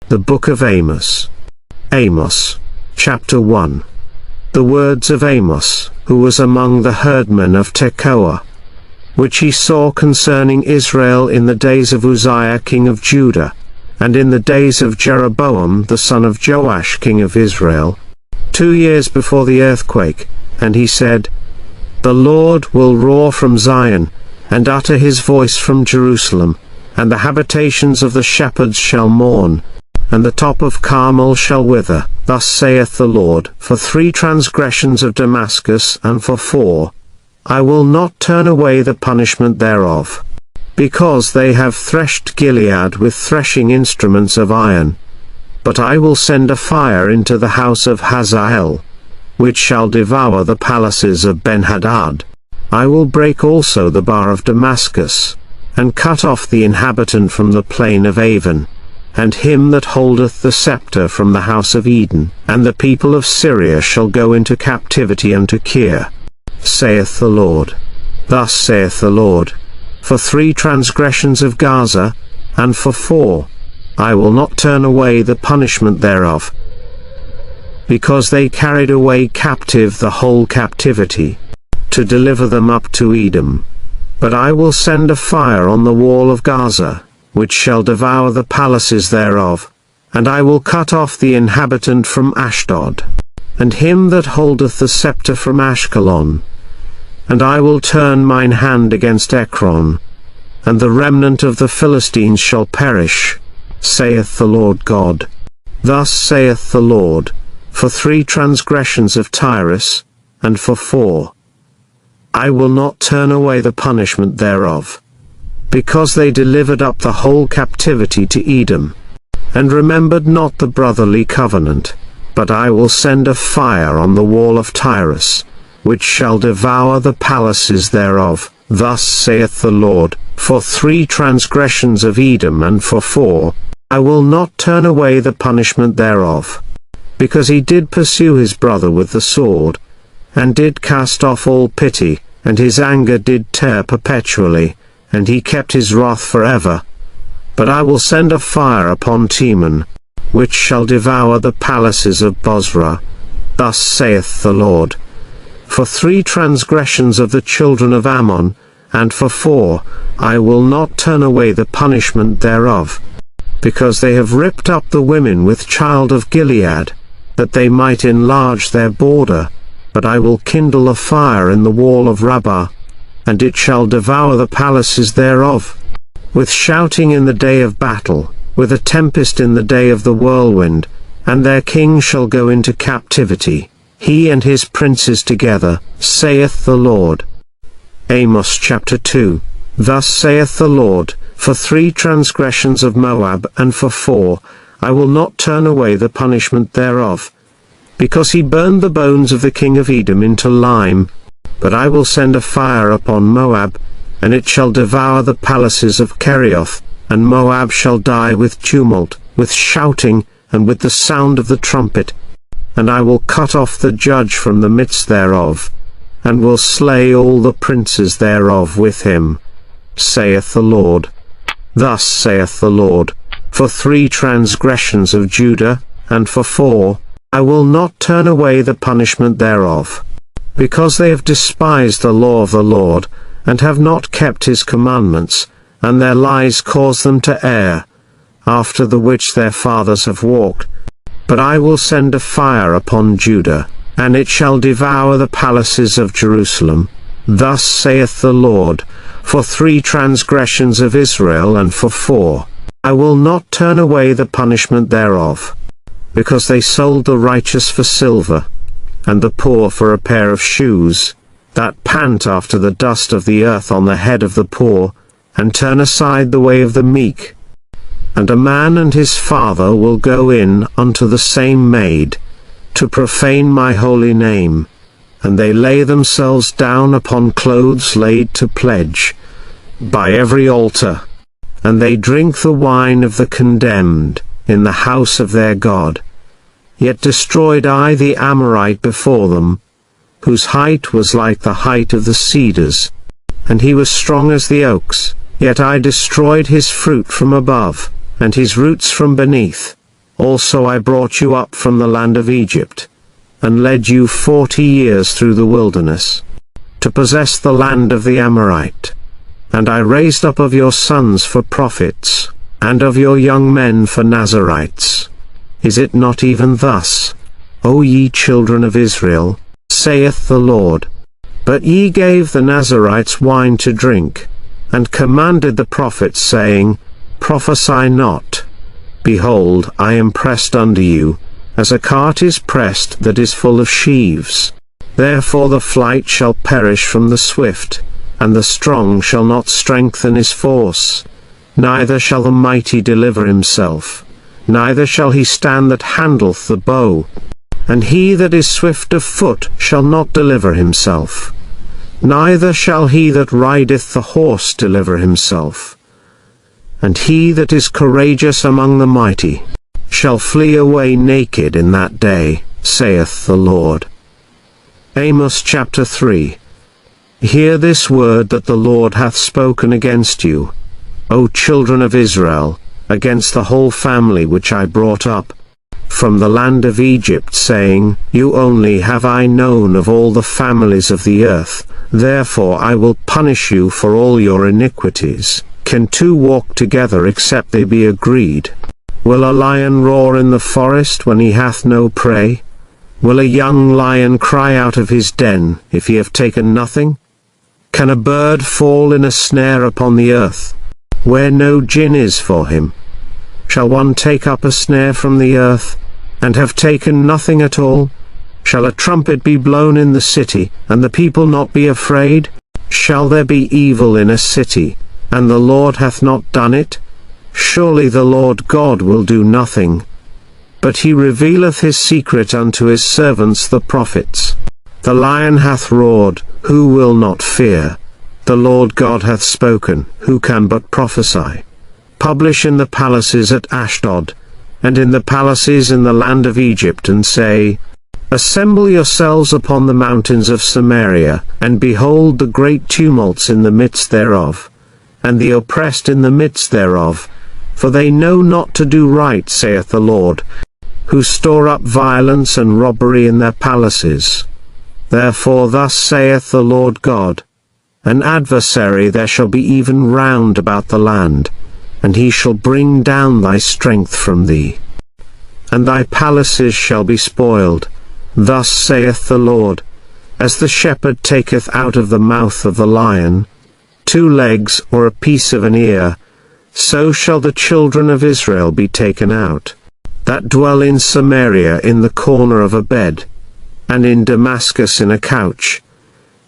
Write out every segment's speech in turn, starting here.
The Book of Amos. Amos, chapter 1. The words of Amos, who was among the herdmen of Tekoa, which he saw concerning Israel in the days of Uzziah king of Judah, and in the days of Jeroboam the son of Joash king of Israel, 2 years before the earthquake. And he said, The Lord will roar from Zion, and utter his voice from Jerusalem, and the habitations of the shepherds shall mourn, and the top of Carmel shall wither. Thus saith the Lord, For 3 transgressions of Damascus, and for 4, I will not turn away the punishment thereof. Because they have threshed Gilead with threshing instruments of iron. But I will send a fire into the house of Hazael, which shall devour the palaces of Ben-Hadad. I will break also the bar of Damascus, and cut off the inhabitant from the plain of Avon, and him that holdeth the scepter from the house of Eden. And the people of Syria shall go into captivity unto Kir, saith the Lord. Thus saith the Lord, For 3 transgressions of Gaza, and for 4, I will not turn away the punishment thereof, because they carried away captive the whole captivity, to deliver them up to Edom. But I will send a fire on the wall of Gaza, which shall devour the palaces thereof, and I will cut off the inhabitant from Ashdod, and him that holdeth the scepter from Ashkelon. And I will turn mine hand against Ekron, and the remnant of the Philistines shall perish, saith the Lord God. Thus saith the Lord, For 3 transgressions of Tyrus, and for 4, I will not turn away the punishment thereof, because they delivered up the whole captivity to Edom, and remembered not the brotherly covenant. But I will send a fire on the wall of Tyrus, which shall devour the palaces thereof. Thus saith the Lord, For 3 transgressions of Edom, and for 4, I will not turn away the punishment thereof, because he did pursue his brother with the sword, and did cast off all pity, and his anger did tear perpetually, and he kept his wrath forever. But I will send a fire upon Teman, which shall devour the palaces of Bozrah. Thus saith the Lord, For 3 transgressions of the children of Ammon, and for 4, I will not turn away the punishment thereof, because they have ripped up the women with child of Gilead, that they might enlarge their border. But I will kindle a fire in the wall of Rabbah, and it shall devour the palaces thereof, with shouting in the day of battle, with a tempest in the day of the whirlwind, and their king shall go into captivity, he and his princes together, saith the Lord. Amos chapter 2. Thus saith the Lord, For 3 transgressions of Moab, and for 4, I will not turn away the punishment thereof, because he burned the bones of the king of Edom into lime. But I will send a fire upon Moab, and it shall devour the palaces of Kerioth, and Moab shall die with tumult, with shouting, and with the sound of the trumpet. And I will cut off the judge from the midst thereof, and will slay all the princes thereof with him, saith the Lord. Thus saith the Lord, For 3 transgressions of Judah, and for 4, I will not turn away the punishment thereof, because they have despised the law of the Lord, and have not kept his commandments, and their lies cause them to err, after the which their fathers have walked. But I will send a fire upon Judah, and it shall devour the palaces of Jerusalem. Thus saith the Lord, For 3 transgressions of Israel, and for 4, I will not turn away the punishment thereof, because they sold the righteous for silver, and the poor for a pair of shoes, that pant after the dust of the earth on the head of the poor, and turn aside the way of the meek. And a man and his father will go in unto the same maid, to profane my holy name, and they lay themselves down upon clothes laid to pledge, by every altar, and they drink the wine of the condemned, in the house of their God. Yet destroyed I the Amorite before them, whose height was like the height of the cedars, and he was strong as the oaks. Yet I destroyed his fruit from above, and his roots from beneath. Also I brought you up from the land of Egypt, and led you 40 years through the wilderness, to possess the land of the Amorite. And I raised up of your sons for prophets, and of your young men for Nazarites. Is it not even thus, O ye children of Israel, saith the Lord? But ye gave the Nazarites wine to drink, and commanded the prophets, saying, Prophesy not. Behold, I am pressed under you, as a cart is pressed that is full of sheaves. Therefore the flight shall perish from the swift, and the strong shall not strengthen his force. Neither shall the mighty deliver himself, neither shall he stand that handleth the bow. And he that is swift of foot shall not deliver himself, neither shall he that rideth the horse deliver himself. And he that is courageous among the mighty shall flee away naked in that day, saith the Lord. Amos chapter 3. Hear this word that the Lord hath spoken against you, O children of Israel, against the whole family which I brought up from the land of Egypt, saying, You only have I known of all the families of the earth, therefore I will punish you for all your iniquities. Can two walk together except they be agreed? Will a lion roar in the forest when he hath no prey? Will a young lion cry out of his den, if he have taken nothing? Can a bird fall in a snare upon the earth, where no gin is for him? Shall one take up a snare from the earth, and have taken nothing at all? Shall a trumpet be blown in the city, and the people not be afraid? Shall there be evil in a city, and the Lord hath not done it? Surely the Lord God will do nothing. But he revealeth his secret unto his servants the prophets. The lion hath roared, who will not fear? The Lord God hath spoken, who can but prophesy? Publish in the palaces at Ashdod, and in the palaces in the land of Egypt, and say, Assemble yourselves upon the mountains of Samaria, and behold the great tumults in the midst thereof, and the oppressed in the midst thereof, for they know not to do right, saith the Lord, who store up violence and robbery in their palaces. Therefore thus saith the Lord God, An adversary there shall be even round about the land, and he shall bring down thy strength from thee, and thy palaces shall be spoiled. Thus saith the Lord, As the shepherd taketh out of the mouth of the lion 2 legs or a piece of an ear, so shall the children of Israel be taken out, that dwell in Samaria in the corner of a bed, and in Damascus in a couch.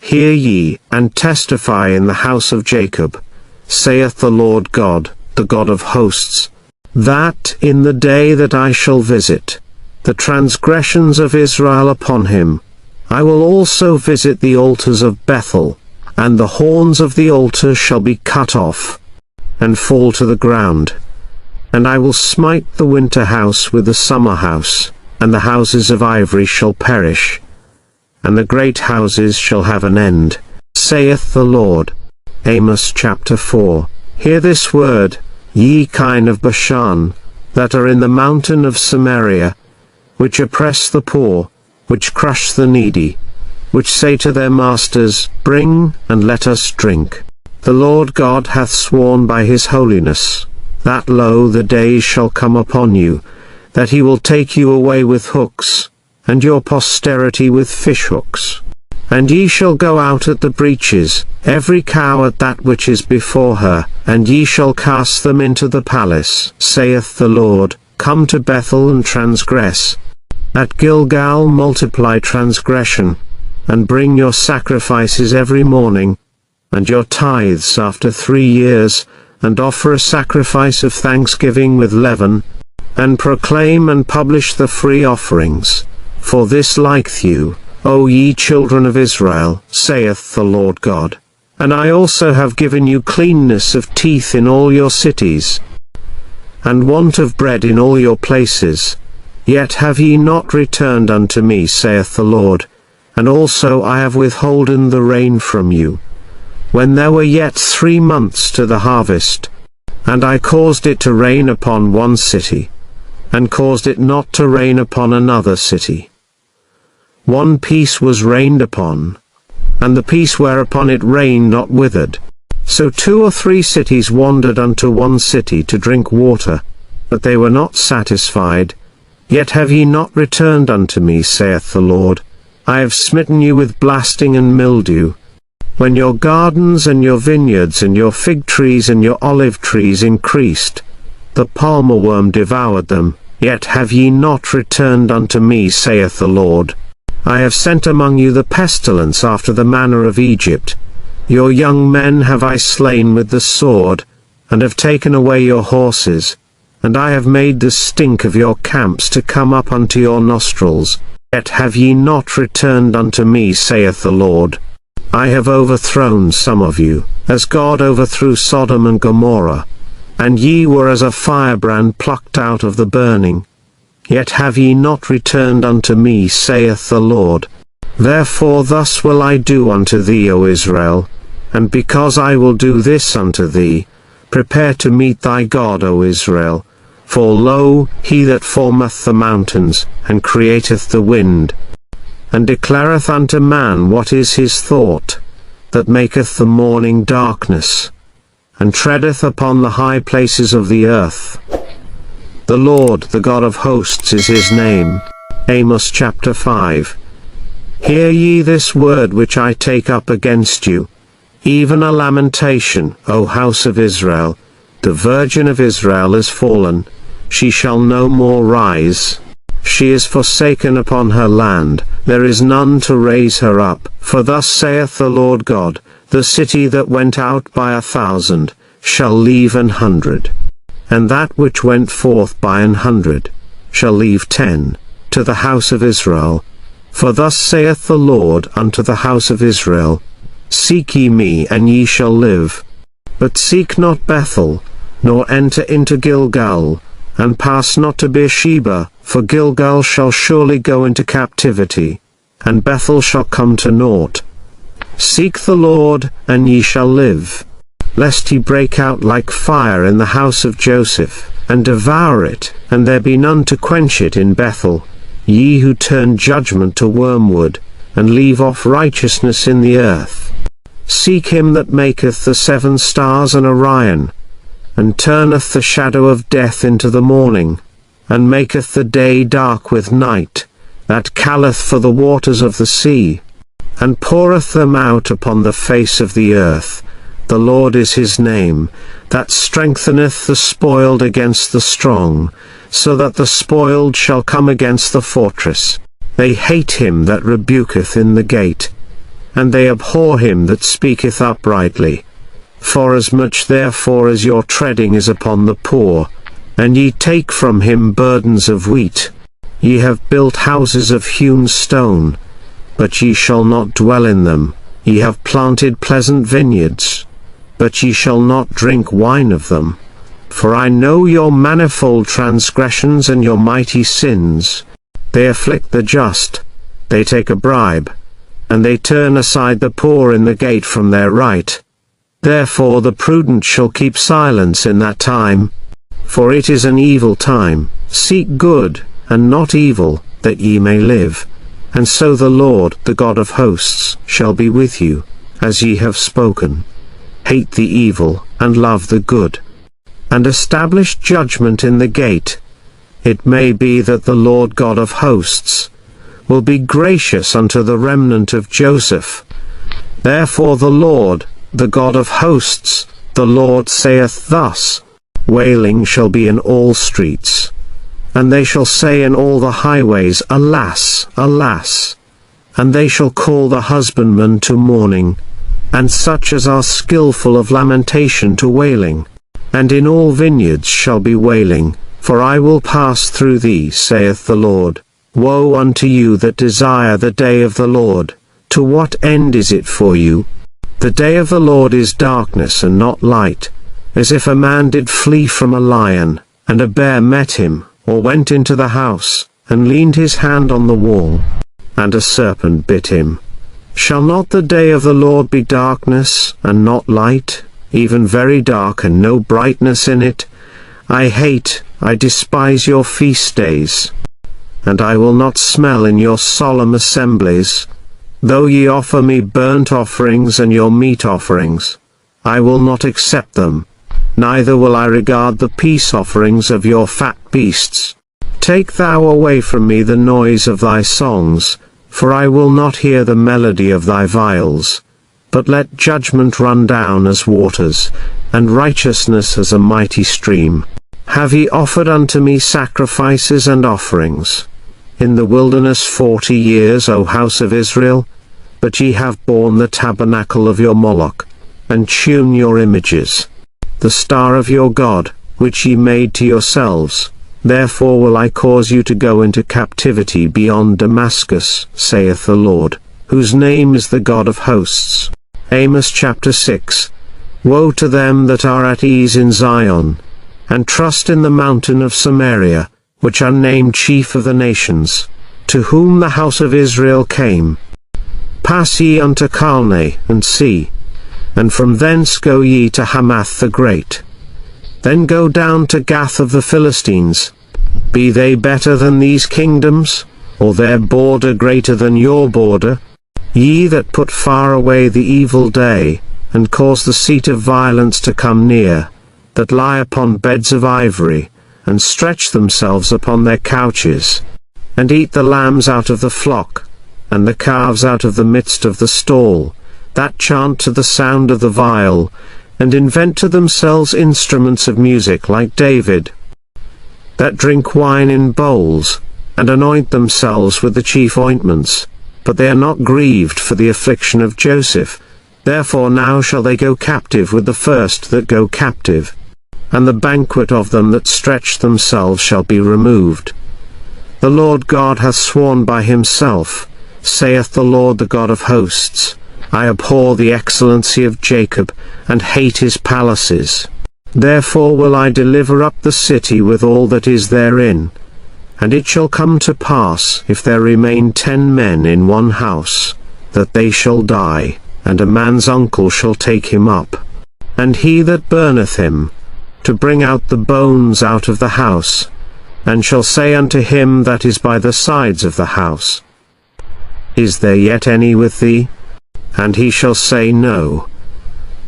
Hear ye, and testify in the house of Jacob, saith the Lord God, the God of hosts, that in the day that I shall visit the transgressions of Israel upon him, I will also visit the altars of Bethel, and the horns of the altar shall be cut off, and fall to the ground. And I will smite the winter house with the summer house, and the houses of ivory shall perish, and the great houses shall have an end, saith the Lord. Amos chapter 4. Hear this word, ye kine of Bashan, that are in the mountain of Samaria, which oppress the poor, which crush the needy, which say to their masters, Bring, and let us drink. The Lord God hath sworn by his holiness, that lo, the days shall come upon you, that he will take you away with hooks, and your posterity with fishhooks. And ye shall go out at the breaches, every cow at that which is before her, and ye shall cast them into the palace, saith the Lord. Come to Bethel and transgress. At Gilgal multiply transgression, and bring your sacrifices every morning, and your tithes after 3 years, and offer a sacrifice of thanksgiving with leaven, and proclaim and publish the free offerings. For this liketh you, O ye children of Israel, saith the Lord God. And I also have given you cleanness of teeth in all your cities, and want of bread in all your places. Yet have ye not returned unto me, saith the Lord. And also I have withholden the rain from you, when there were yet 3 months to the harvest. And I caused it to rain upon one city, and caused it not to rain upon another city. One piece was rained upon, and the piece whereupon it rained not withered. So 2 or 3 cities wandered unto one city to drink water, but they were not satisfied. Yet have ye not returned unto me, saith the Lord. I have smitten you with blasting and mildew. When your gardens and your vineyards and your fig trees and your olive trees increased, the palmer worm devoured them. Yet have ye not returned unto me, saith the Lord. I have sent among you the pestilence after the manner of Egypt. Your young men have I slain with the sword, and have taken away your horses, and I have made the stink of your camps to come up unto your nostrils. Yet have ye not returned unto me, saith the Lord. I have overthrown some of you, as God overthrew Sodom and Gomorrah, and ye were as a firebrand plucked out of the burning. Yet have ye not returned unto me, saith the Lord. Therefore thus will I do unto thee, O Israel, and because I will do this unto thee, prepare to meet thy God, O Israel. For lo, he that formeth the mountains, and createth the wind, and declareth unto man what is his thought, that maketh the morning darkness, and treadeth upon the high places of the earth. The Lord, the God of hosts, is his name. Amos chapter 5. Hear ye this word which I take up against you, even a lamentation, O house of Israel. The Virgin of Israel is fallen, she shall no more rise. She is forsaken upon her land, there is none to raise her up. For thus saith the Lord God, the city that went out by 1,000, shall leave 100. And that which went forth by 100, shall leave 10, to the house of Israel. For thus saith the Lord unto the house of Israel, Seek ye me, and ye shall live. But seek not Bethel, nor enter into Gilgal, and pass not to Beersheba, for Gilgal shall surely go into captivity, and Bethel shall come to naught. Seek the Lord, and ye shall live. Lest he break out like fire in the house of Joseph, and devour it, and there be none to quench it in Bethel. Ye who turn judgment to wormwood, and leave off righteousness in the earth. Seek him that maketh the 7 stars and Orion, and turneth the shadow of death into the morning, and maketh the day dark with night, that calleth for the waters of the sea, and poureth them out upon the face of the earth. The Lord is his name, that strengtheneth the spoiled against the strong, so that the spoiled shall come against the fortress. They hate him that rebuketh in the gate, and they abhor him that speaketh uprightly. Forasmuch therefore as your treading is upon the poor, and ye take from him burdens of wheat, ye have built houses of hewn stone, but ye shall not dwell in them. Ye have planted pleasant vineyards, but ye shall not drink wine of them. For I know your manifold transgressions and your mighty sins. They afflict the just, they take a bribe, and they turn aside the poor in the gate from their right. Therefore the prudent shall keep silence in that time, for it is an evil time. Seek good, and not evil, that ye may live. And so the Lord, the God of hosts, shall be with you, as ye have spoken. Hate the evil, and love the good, and establish judgment in the gate. It may be that the Lord God of hosts will be gracious unto the remnant of Joseph. Therefore the Lord, the God of hosts, the Lord saith thus, Wailing shall be in all streets, and they shall say in all the highways, Alas, alas! And they shall call the husbandman to mourning, and such as are skilful of lamentation to wailing. And in all vineyards shall be wailing, for I will pass through thee, saith the Lord. Woe unto you that desire the day of the Lord! To what end is it for you? The day of the Lord is darkness and not light, as if a man did flee from a lion, and a bear met him, or went into the house, and leaned his hand on the wall, and a serpent bit him. Shall not the day of the Lord be darkness, and not light, even very dark and no brightness in it? I despise your feast days. And I will not smell in your solemn assemblies. Though ye offer me burnt offerings and your meat offerings, I will not accept them. Neither will I regard the peace offerings of your fat beasts. Take thou away from me the noise of thy songs, for I will not hear the melody of thy viols. But let judgment run down as waters, and righteousness as a mighty stream. Have ye offered unto me sacrifices and offerings in the wilderness 40 years, O house of Israel? But ye have borne the tabernacle of your Moloch, and hewn your images, the star of your God, which ye made to yourselves. Therefore will I cause you to go into captivity beyond Damascus, saith the Lord, whose name is the God of hosts. Amos chapter 6. Woe to them that are at ease in Zion, and trust in the mountain of Samaria, which are named chief of the nations, to whom the house of Israel came. Pass ye unto Calne, and see, and from thence go ye to Hamath the great. Then go down to Gath of the Philistines. Be they better than these kingdoms, or their border greater than your border? Ye that put far away the evil day, and cause the seat of violence to come near, that lie upon beds of ivory, and stretch themselves upon their couches, and eat the lambs out of the flock, and the calves out of the midst of the stall, that chant to the sound of the viol, and invent to themselves instruments of music like David, that drink wine in bowls, and anoint themselves with the chief ointments, but they are not grieved for the affliction of Joseph. Therefore now shall they go captive with the first that go captive, and the banquet of them that stretch themselves shall be removed. The Lord God hath sworn by himself, saith the Lord the God of hosts, I abhor the excellency of Jacob, and hate his palaces. Therefore will I deliver up the city with all that is therein. And it shall come to pass, if there remain 10 men in one house, that they shall die, and a man's uncle shall take him up, and he that burneth him, to bring out the bones out of the house, and shall say unto him that is by the sides of the house, Is there yet any with thee? And he shall say, No.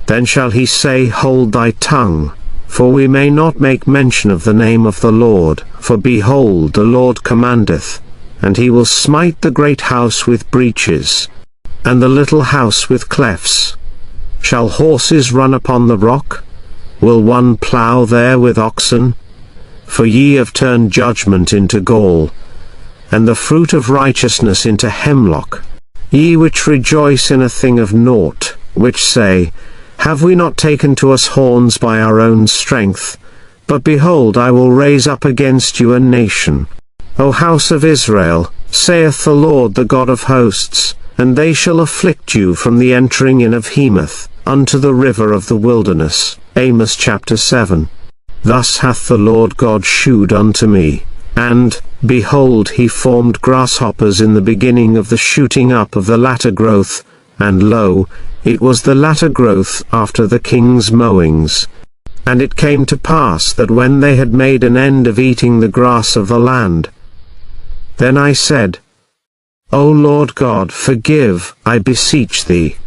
Then shall he say, Hold thy tongue, for we may not make mention of the name of the Lord, for behold, the Lord commandeth, and he will smite the great house with breaches, and the little house with clefts. Shall horses run upon the rock? Will one plough there with oxen? For ye have turned judgment into gall, and the fruit of righteousness into hemlock. Ye which rejoice in a thing of naught, which say, Have we not taken to us horns by our own strength? But behold, I will raise up against you a nation, O house of Israel, saith the Lord the God of hosts, and they shall afflict you from the entering in of Hemath, unto the river of the wilderness. Amos chapter 7. Thus hath the Lord God shewed unto me, and, behold, he formed grasshoppers in the beginning of the shooting up of the latter growth, and lo, it was the latter growth after the king's mowings. And it came to pass that when they had made an end of eating the grass of the land, then I said, O Lord God, forgive, I beseech thee.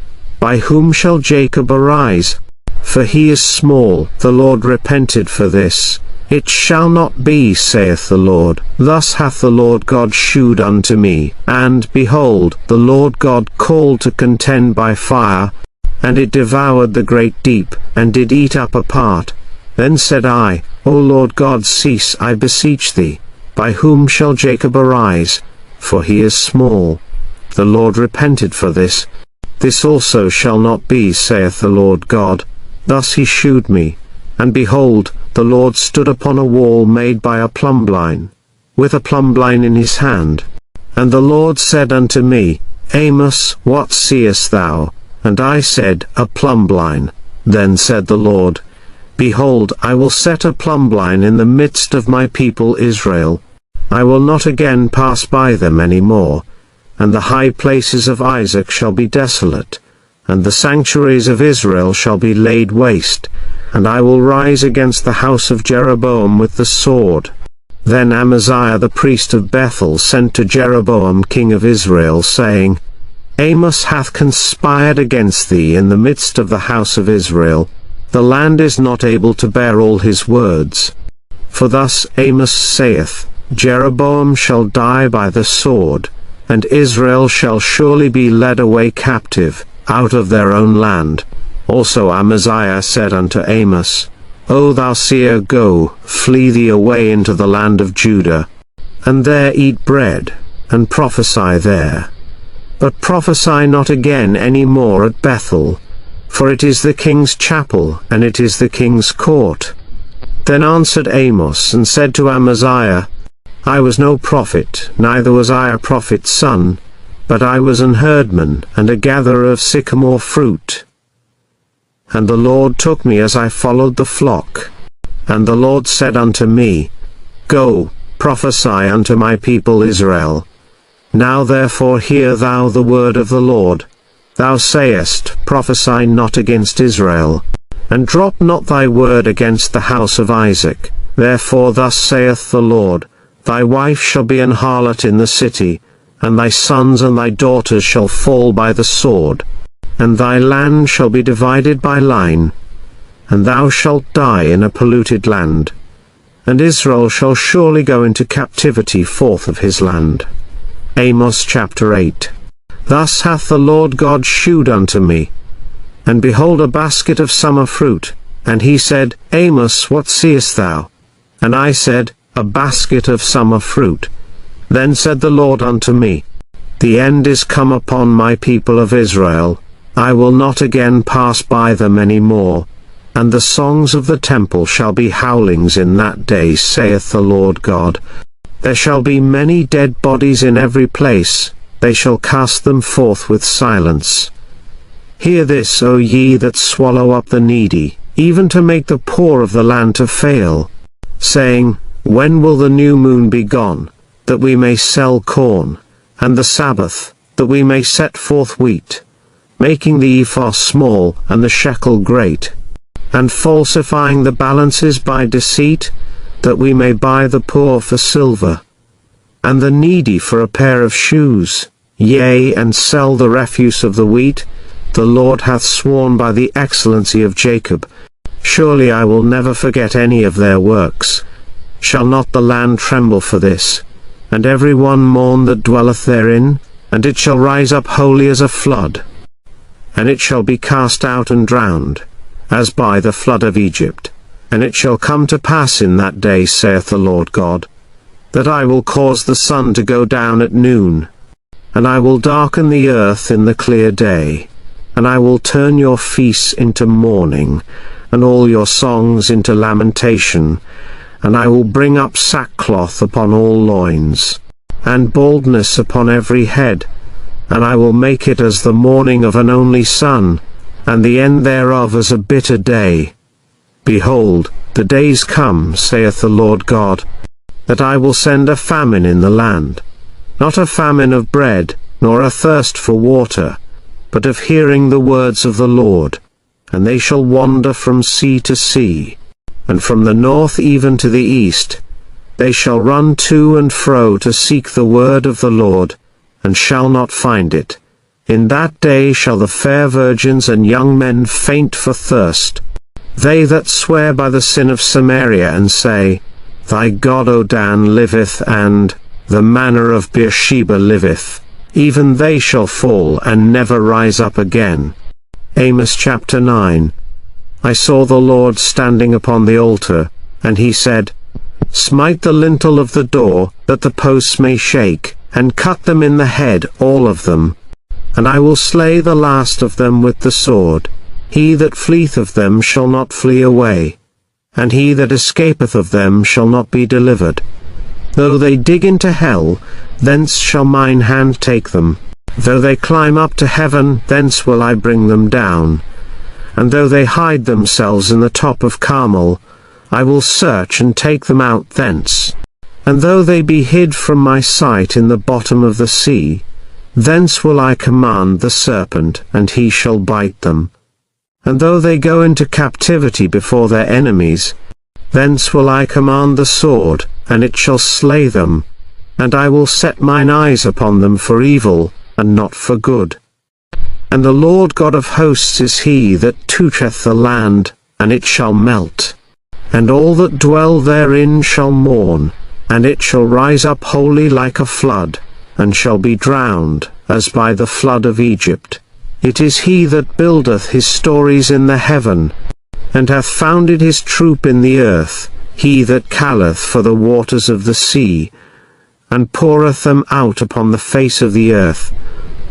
By whom shall Jacob arise? For he is small. The Lord repented for this. It shall not be, saith the Lord. Thus hath the Lord God shewed unto me. And, behold, the Lord God called to contend by fire, and it devoured the great deep, and did eat up a part. Then said I, O Lord God, cease, I beseech thee. By whom shall Jacob arise? For he is small. The Lord repented for this. This also shall not be, saith the Lord God. Thus he shewed me. And behold, the Lord stood upon a wall made by a plumbline, with a plumbline in his hand. And the Lord said unto me, Amos, what seest thou? And I said, A plumbline. Then said the Lord, Behold, I will set a plumbline in the midst of my people Israel. I will not again pass by them any more. And the high places of Isaac shall be desolate, and the sanctuaries of Israel shall be laid waste, and I will rise against the house of Jeroboam with the sword. Then Amaziah the priest of Bethel sent to Jeroboam king of Israel, saying, Amos hath conspired against thee in the midst of the house of Israel. The land is not able to bear all his words. For thus Amos saith, Jeroboam shall die by the sword, and Israel shall surely be led away captive, out of their own land. Also Amaziah said unto Amos, O thou seer, go, flee thee away into the land of Judah, and there eat bread, and prophesy there. But prophesy not again any more at Bethel, for it is the king's chapel, and it is the king's court. Then answered Amos, and said to Amaziah, I was no prophet, neither was I a prophet's son, but I was an herdman, and a gatherer of sycamore fruit. And the Lord took me as I followed the flock. And the Lord said unto me, Go, prophesy unto my people Israel. Now therefore hear thou the word of the Lord. Thou sayest, Prophesy not against Israel, and drop not thy word against the house of Isaac. Therefore thus saith the Lord, Thy wife shall be an harlot in the city, and thy sons and thy daughters shall fall by the sword, and thy land shall be divided by line, and thou shalt die in a polluted land, and Israel shall surely go into captivity forth of his land. Amos chapter 8. Thus hath the Lord God shewed unto me. And behold, a basket of summer fruit. And he said, Amos, what seest thou? And I said, A basket of summer fruit. Then said the Lord unto me, The end is come upon my people of Israel. I will not again pass by them any more. And the songs of the temple shall be howlings in that day, saith the Lord God. There shall be many dead bodies in every place, they shall cast them forth with silence. Hear this, O ye that swallow up the needy, even to make the poor of the land to fail, saying, When will the new moon be gone, that we may sell corn, and the Sabbath, that we may set forth wheat, making the ephah small, and the shekel great, and falsifying the balances by deceit, that we may buy the poor for silver, and the needy for a pair of shoes, yea, and sell the refuse of the wheat. The Lord hath sworn by the excellency of Jacob, surely I will never forget any of their works. Shall not the land tremble for this, and every one mourn that dwelleth therein? And it shall rise up wholly as a flood, and it shall be cast out and drowned, as by the flood of Egypt. And it shall come to pass in that day, saith the Lord God, that I will cause the sun to go down at noon, and I will darken the earth in the clear day, and I will turn your feasts into mourning, and all your songs into lamentation, and I will bring up sackcloth upon all loins, and baldness upon every head, and I will make it as the mourning of an only son, and the end thereof as a bitter day. Behold, the days come, saith the Lord God, that I will send a famine in the land, not a famine of bread, nor a thirst for water, but of hearing the words of the Lord. And they shall wander from sea to sea, and from the north even to the east. They shall run to and fro to seek the word of the Lord, and shall not find it. In that day shall the fair virgins and young men faint for thirst. They that swear by the sin of Samaria, and say, Thy God, O Dan, liveth, and the manor of Beersheba liveth, even they shall fall and never rise up again. Amos chapter 9. I saw the Lord standing upon the altar, and he said, Smite the lintel of the door, that the posts may shake, and cut them in the head, all of them. And I will slay the last of them with the sword. He that fleeth of them shall not flee away, and he that escapeth of them shall not be delivered. Though they dig into hell, thence shall mine hand take them. Though they climb up to heaven, thence will I bring them down. And though they hide themselves in the top of Carmel, I will search and take them out thence. And though they be hid from my sight in the bottom of the sea, thence will I command the serpent, and he shall bite them. And though they go into captivity before their enemies, thence will I command the sword, and it shall slay them. And I will set mine eyes upon them for evil, and not for good. And the Lord God of hosts is he that toucheth the land, and it shall melt. And all that dwell therein shall mourn, and it shall rise up wholly like a flood, and shall be drowned, as by the flood of Egypt. It is he that buildeth his stories in the heaven, and hath founded his troop in the earth, he that calleth for the waters of the sea, and poureth them out upon the face of the earth.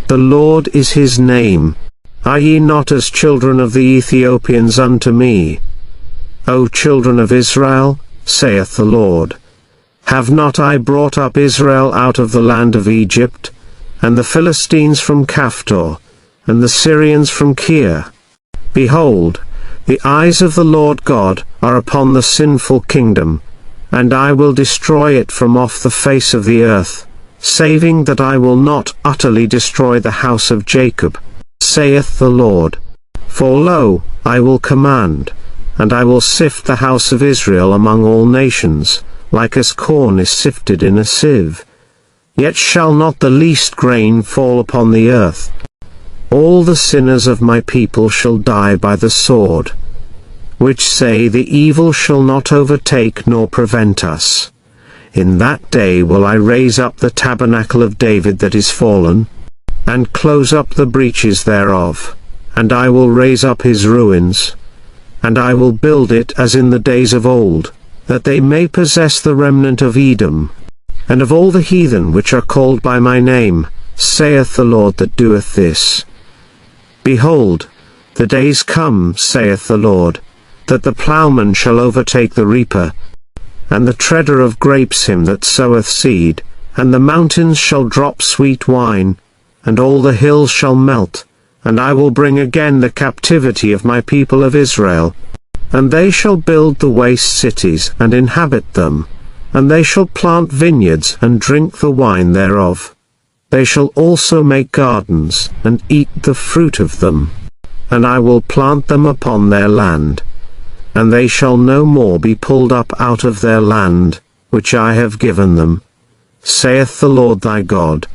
The Lord is his name. Are ye not as children of the Ethiopians unto me? O children of Israel, saith the Lord. Have not I brought up Israel out of the land of Egypt, and the Philistines from Caphtor, and the Syrians from Kir? Behold, the eyes of the Lord God are upon the sinful kingdom, and I will destroy it from off the face of the earth, saving that I will not utterly destroy the house of Jacob, saith the Lord. For lo, I will command, and I will sift the house of Israel among all nations, like as corn is sifted in a sieve. Yet shall not the least grain fall upon the earth. All the sinners of my people shall die by the sword, which say the evil shall not overtake nor prevent us. In that day will I raise up the tabernacle of David that is fallen, and close up the breaches thereof, and I will raise up his ruins, and I will build it as in the days of old, that they may possess the remnant of Edom, and of all the heathen which are called by my name, saith the Lord that doeth this. Behold, the days come, saith the Lord, that the plowman shall overtake the reaper, and the treader of grapes him that soweth seed, and the mountains shall drop sweet wine, and all the hills shall melt, and I will bring again the captivity of my people of Israel. And they shall build the waste cities and inhabit them, and they shall plant vineyards and drink the wine thereof. They shall also make gardens, and eat the fruit of them. And I will plant them upon their land. And they shall no more be pulled up out of their land, which I have given them, saith the Lord thy God.